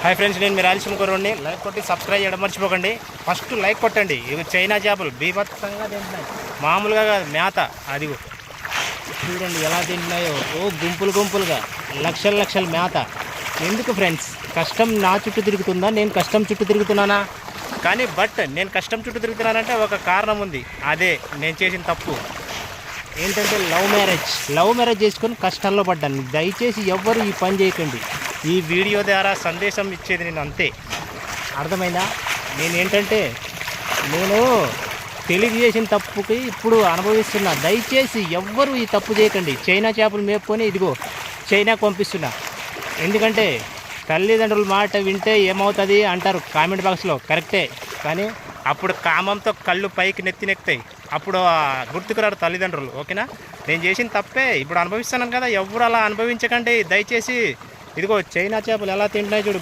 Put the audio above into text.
Hi friends, నేను మీ Rayalaseema కుర్రోడిని. Like కొట్టి subscribe చేయడం మర్చిపోకండి. ఫస్ట్ లైక్ కొట్టండి. ఇవి చైనా చేపలు బీభత్సంగా తింటున్నాయి, మామూలుగా కాదు. మేత అదిగో చూడండి ఎలా తింటున్నాయో. గుంపులు గుంపులుగా లక్షల లక్షల మేత. ఎందుకు ఫ్రెండ్స్? కష్టం నా చుట్టూ తిరుగుతుందా, నేను కష్టం చుట్టూ తిరుగుతున్నానా? కానీ నేను కష్టం చుట్టూ తిరుగుతున్నానంటే ఒక కారణం ఉంది. అదే నేను చేసిన తప్పు ఏంటంటే లవ్ మ్యారేజ్ చేసుకొని కష్టాల్లో పడ్డాను. దయచేసి ఎవ్వరు ఈ పని చేయకండి. ఈ వీడియో ద్వారా సందేశం ఇచ్చేది నేను అంతే, అర్థమైందా? నేను తెలివి చేసిన తప్పుకి ఇప్పుడు అనుభవిస్తున్నా. దయచేసి ఎవ్వరు ఈ తప్పు చేయకండి. చైనా చేపలు మేపుకొని ఇదిగో చైనాకు పంపిస్తున్నా. ఎందుకంటే తల్లిదండ్రుల మాట వింటే ఏమవుతుంది అంటారు కామెంట్ బాక్స్లో, కరెక్టే. కానీ అప్పుడు కామంతో కళ్ళు పైకి నెత్తినెక్కుతాయి. అప్పుడు గుర్తుకురారు తల్లిదండ్రులు. ఓకేనా? నేను చేసిన తప్పే ఇప్పుడు అనుభవిస్తున్నాను కదా, ఎవరు అలా అనుభవించకండి దయచేసి. ఇదిగో చైనా చేపలు ఎలా తింటున్నాయి చూడు.